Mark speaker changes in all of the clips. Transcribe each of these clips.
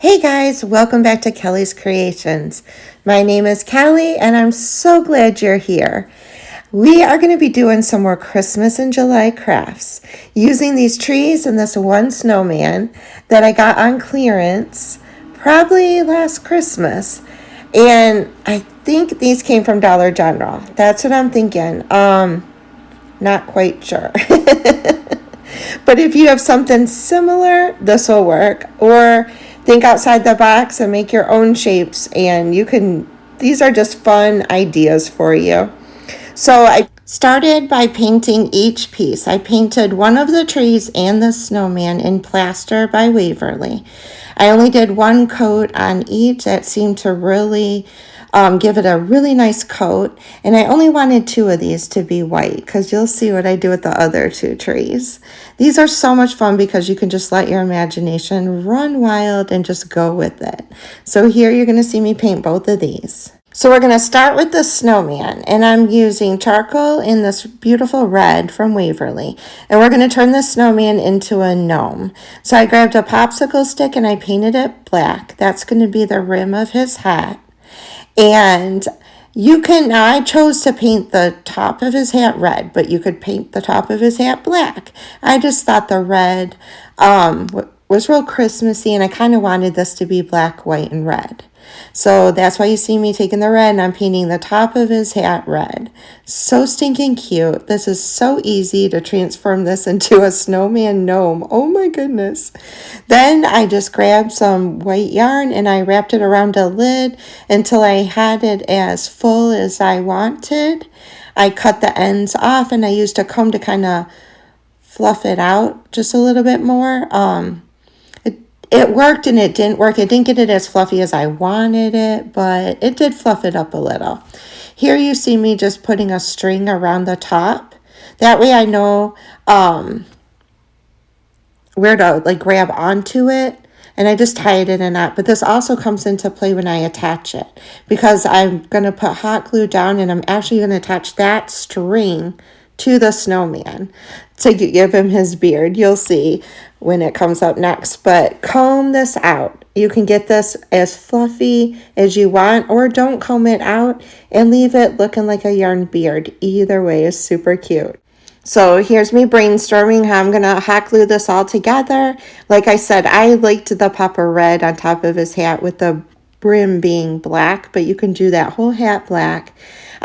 Speaker 1: Hey guys, welcome back to Kelly's Creations. My name is Kelly and I'm so glad you're here. We are going to be doing some more Christmas in July crafts using these trees and this one snowman that I got on clearance probably last Christmas. And I think these came from Dollar General. That's what I'm thinking. Not quite sure. But if you have something similar, this will work. Or think outside the box and make your own shapes, and these are just fun ideas for you. So I started by painting each piece. I painted one of the trees and the snowman in plaster by Waverly. I only did one coat on each. That seemed to really give it a really nice coat. And I only wanted two of these to be white because you'll see what I do with the other two trees. These are so much fun because you can just let your imagination run wild and just go with it. So here you're going to see me paint both of these. So we're going to start with the snowman, and I'm using charcoal in this beautiful red from Waverly. And we're going to turn the snowman into a gnome. So I grabbed a popsicle stick and I painted it black. That's going to be the rim of his hat. And now I chose to paint the top of his hat red, but you could paint the top of his hat black. I just thought the red was real Christmassy, and I kind of wanted this to be black, white, and red. So that's why you see me taking the red and I'm painting the top of his hat red. So stinking cute. This is so easy to transform this into a snowman gnome. Oh my goodness. Then I just grabbed some white yarn and I wrapped it around a lid until I had it as full as I wanted. I cut the ends off and I used a comb to kind of fluff it out just a little bit more. It worked and it didn't work. It didn't get it as fluffy as I wanted it, but it did fluff it up a little. Here you see me just putting a string around the top. That way I know where to grab onto it. And I just tied it in a knot. But this also comes into play when I attach it, because I'm going to put hot glue down and I'm actually going to attach that string to the snowman to give him his beard. You'll see when it comes up next, but comb this out. You can get this as fluffy as you want, or don't comb it out and leave it looking like a yarn beard. Either way is super cute. So here's me brainstorming how I'm gonna hot glue this all together. Like I said, I liked the pop of red on top of his hat with the brim being black, but you can do that whole hat black.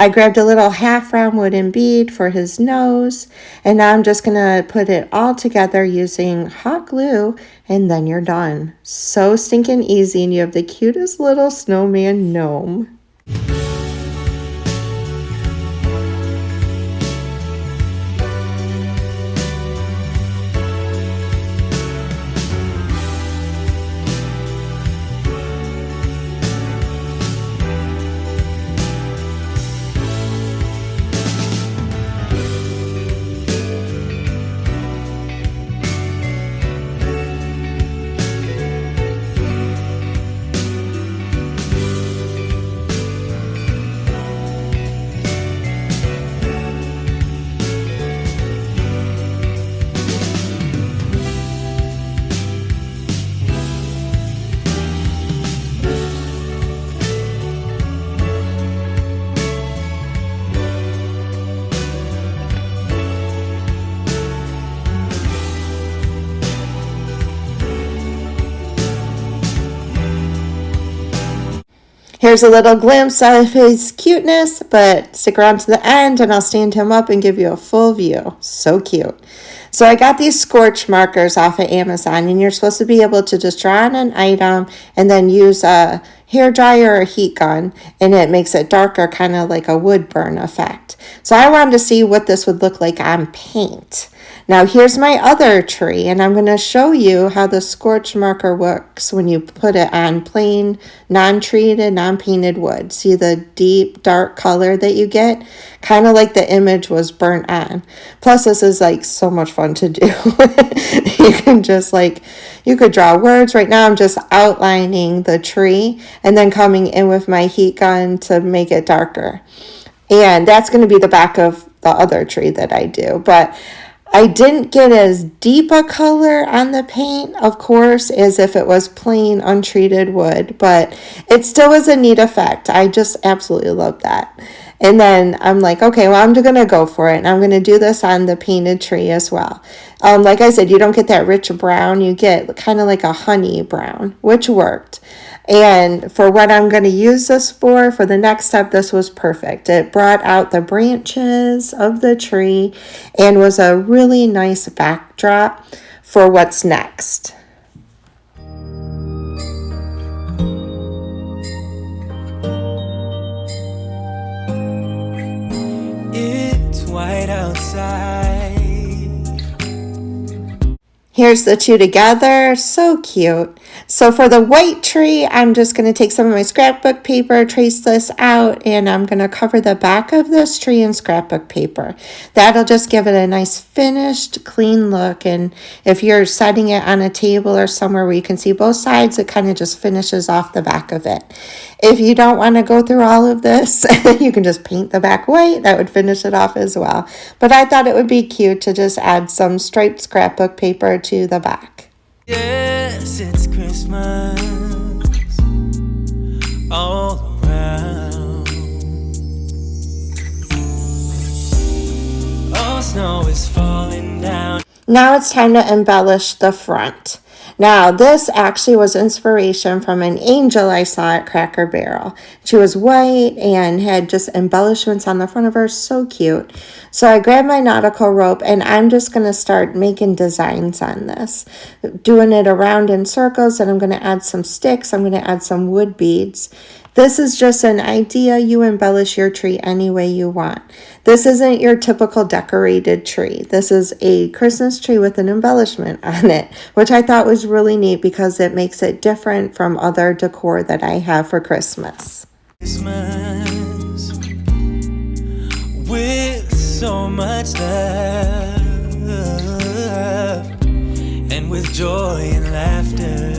Speaker 1: I grabbed a little half round wooden bead for his nose, and now I'm just gonna put it all together using hot glue, and then you're done. So stinking easy, and you have the cutest little snowman gnome. Here's a little glimpse of his cuteness, but stick around to the end and I'll stand him up and give you a full view. So cute. So I got these scorch markers off of Amazon, and you're supposed to be able to just draw on an item and then use a hair dryer or a heat gun, and it makes it darker, kind of like a wood burn effect. So I wanted to see what this would look like on paint. Now here's my other tree, and I'm going to show you how the scorch marker works when you put it on plain, non-treated, non-painted wood. See the deep, dark color that you get? Kind of like the image was burnt on. Plus, this is so much fun to do. You can just you could draw words. Right now I'm just outlining the tree and then coming in with my heat gun to make it darker. And that's going to be the back of the other tree that I do. But I didn't get as deep a color on the paint, of course, as if it was plain untreated wood, but it still was a neat effect. I just absolutely love that. And then I'm like, okay, well, I'm going to go for it. And I'm going to do this on the painted tree as well. Like I said, you don't get that rich brown. You get kind of like a honey brown, which worked. And for what I'm going to use this for the next step, this was perfect. It brought out the branches of the tree and was a really nice backdrop for what's next.
Speaker 2: It's white outside.
Speaker 1: Here's the two together, so cute. So for the white tree, I'm just going to take some of my scrapbook paper, trace this out, and I'm going to cover the back of this tree in scrapbook paper. That'll just give it a nice finished, clean look, and if you're setting it on a table or somewhere where you can see both sides, it kind of just finishes off the back of it. If you don't want to go through all of this, you can just paint the back white. That would finish it off as well. But I thought it would be cute to just add some striped scrapbook paper to the back.
Speaker 2: Yes, it's Christmas all around. All snow is falling down.
Speaker 1: Now it's time to embellish the front. Now, this actually was inspiration from an angel I saw at Cracker Barrel. She was white and had just embellishments on the front of her, so cute. So I grabbed my nautical rope and I'm just going to start making designs on this. Doing it around in circles, and I'm going to add some sticks. I'm going to add some wood beads. This is just an idea. You embellish your tree any way you want. This isn't your typical decorated tree. This is a Christmas tree with an embellishment on it, which I thought was really neat because it makes it different from other decor that I have for Christmas.
Speaker 2: Christmas with so much love and with joy and laughter.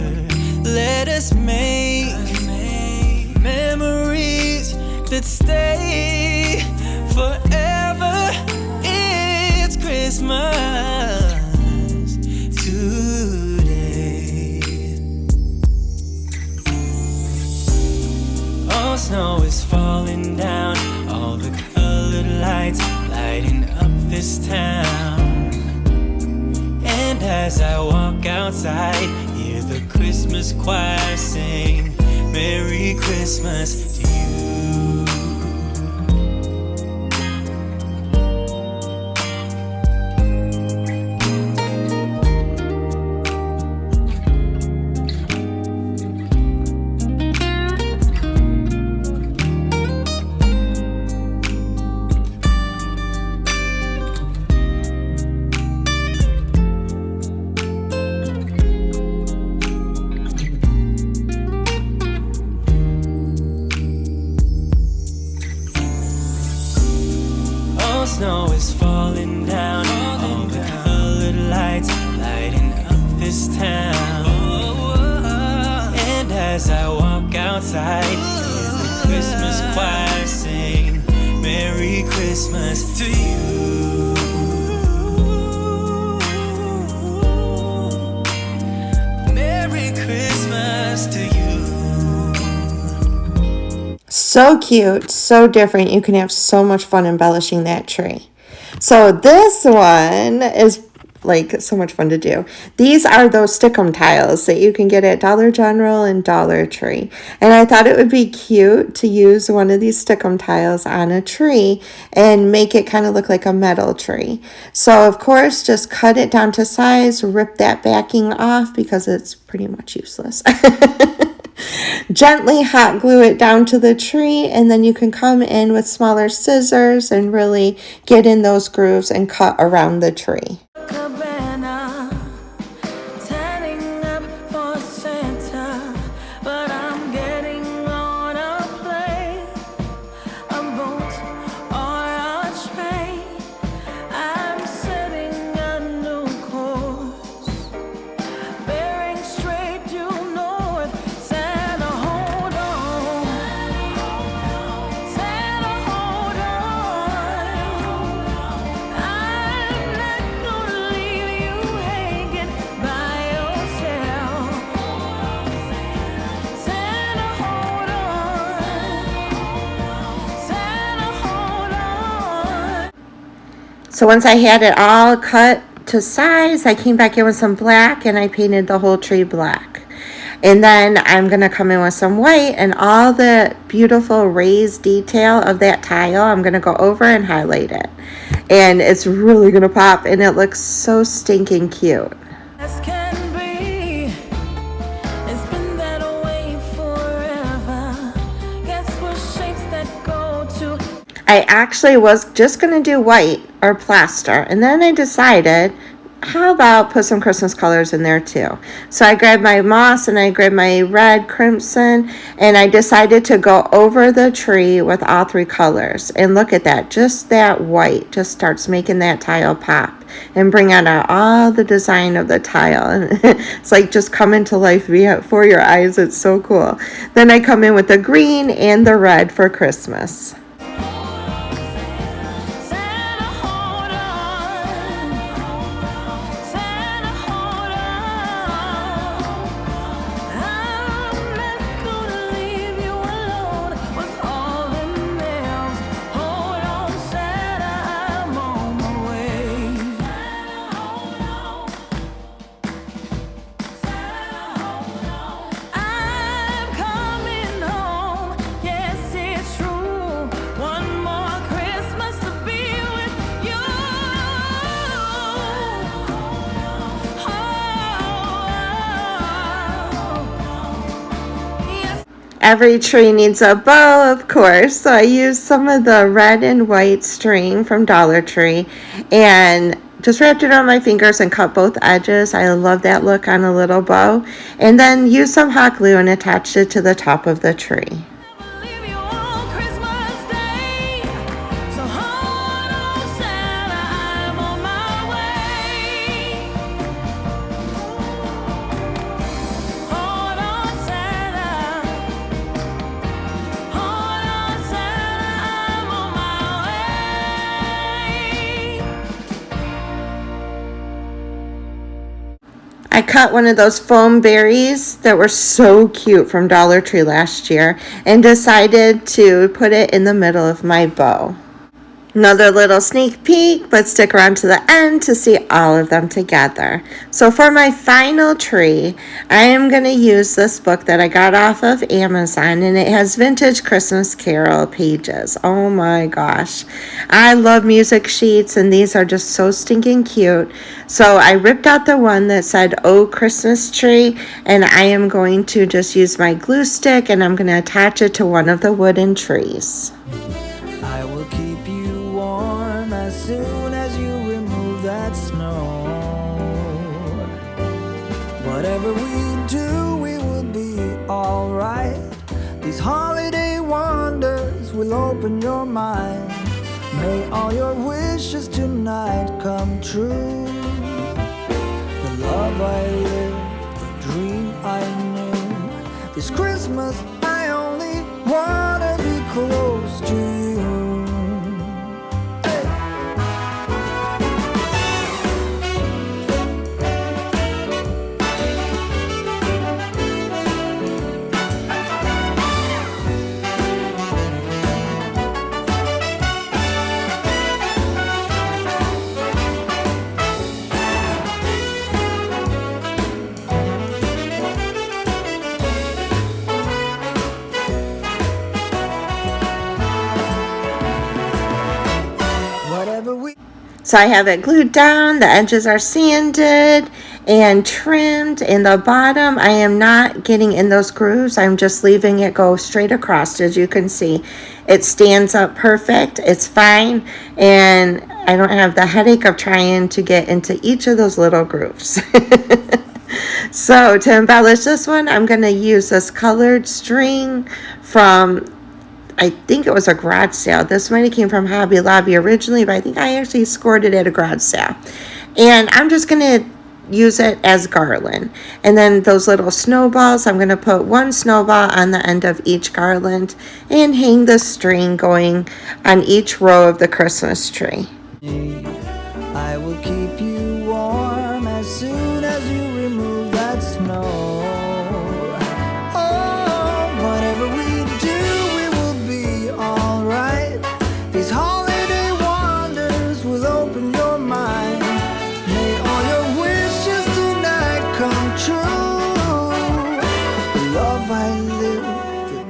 Speaker 2: Let us make memories that stay forever. It's Christmas today. All snow is falling down, all the colored lights lighting up this town. And as I walk outside, hear the Christmas choir sing Merry Christmas to you. Snow is falling down, all the colored lights lighting up this town. And as I walk outside, hear the Christmas choir sing Merry Christmas to you. Merry Christmas to you.
Speaker 1: So cute, so different. You can have so much fun embellishing that tree. So this one is like so much fun to do. These are those stickum tiles that you can get at Dollar General and Dollar Tree. And I thought it would be cute to use one of these stickum tiles on a tree and make it kind of look like a metal tree. So of course, just cut it down to size, rip that backing off because it's pretty much useless. Gently hot glue it down to the tree, and then you can come in with smaller scissors and really get in those grooves and cut around the tree. So once I had it all cut to size, I came back in with some black and I painted the whole tree black. And then I'm going to come in with some white, and all the beautiful raised detail of that tile, I'm going to go over and highlight it. And it's really going to pop, and it looks so stinking cute.
Speaker 2: As can be, it's been that way forever. Guess what shapes that go to.
Speaker 1: I actually was just going to do white or plaster, and then I decided, how about put some Christmas colors in there too? So I grabbed my moss and I grabbed my red crimson, and I decided to go over the tree with all three colors. And look at that, just that white just starts making that tile pop and bring out all the design of the tile. And it's like just coming to life before your eyes. It's so cool. Then I come in with the green and the red for Christmas. Every tree needs a bow, of course, so I used some of the red and white string from Dollar Tree and just wrapped it on my fingers and cut both edges. I love that look on a little bow. And then used some hot glue and attached it to the top of the tree. I cut one of those foam berries that were so cute from Dollar Tree last year and decided to put it in the middle of my bow. Another little sneak peek, but stick around to the end to see all of them together. So for my final tree, I am going to use this book that I got off of Amazon, and it has vintage Christmas Carol pages. Oh my gosh. I love music sheets, and these are just so stinking cute. So I ripped out the one that said, "Oh, Christmas Tree," and I am going to just use my glue stick, and I'm going to attach it to one of the wooden trees.
Speaker 2: I will keep you warm as soon as you remove that snow. Whatever we do, we will be alright. These holiday wonders will open your mind. May all your wishes tonight come true. The love I lived, the dream I knew. This Christmas I only wanna be close to you.
Speaker 1: So I have it glued down, the edges are sanded and trimmed. In the bottom, I am not getting in those grooves. I'm just leaving it go straight across. As you can see, it stands up perfect. It's fine. And I don't have the headache of trying to get into each of those little grooves. So to embellish this one, I'm going to use this colored string from, I think it was a garage sale. This might have came from Hobby Lobby originally, but I think I actually scored it at a garage sale. And I'm just going to use it as garland. And then those little snowballs, I'm going to put one snowball on the end of each garland and hang the string going on each row of the Christmas tree.
Speaker 2: I will keep you warm as soon as you remove that snow. These holiday wonders will open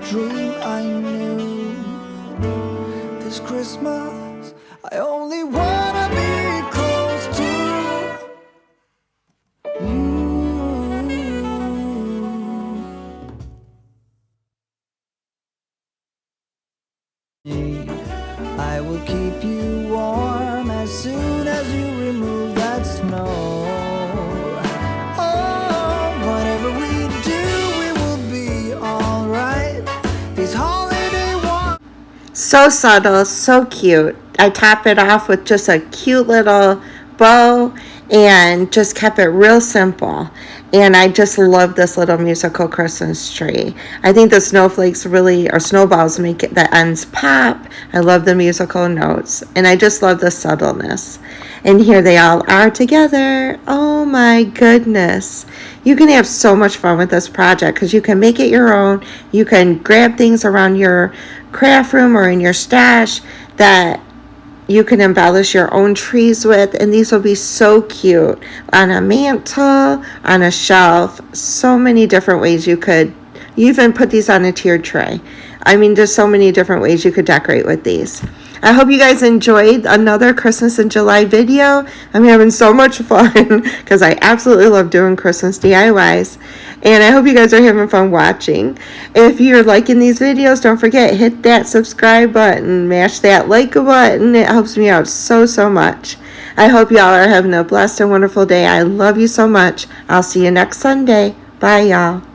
Speaker 3: dream I knew. This Christmas, I only wanna be close to you. I will keep you warm as soon as you remove that snow. Oh, whatever we do, we will be alright. These holiday ones.
Speaker 1: So subtle, so cute. I top it off with just a cute little bow and just kept it real simple. And I just love this little musical Christmas tree. I think the snowflakes really, or snowballs, make it, the ends pop. I love the musical notes. And I just love the subtleness. And here they all are together. Oh my goodness. You can have so much fun with this project because you can make it your own. You can grab things around your craft room or in your stash that you can embellish your own trees with, and these will be so cute on a mantle, on a shelf. So many different ways you could even put these on a tiered tray. I mean, there's so many different ways you could decorate with these. I hope you guys enjoyed another Christmas in July video. I'm having so much fun because I absolutely love doing Christmas DIYs. And I hope you guys are having fun watching. If you're liking these videos, don't forget, hit that subscribe button, mash that like button. It helps me out so, so much. I hope y'all are having a blessed and wonderful day. I love you so much. I'll see you next Sunday. Bye, y'all.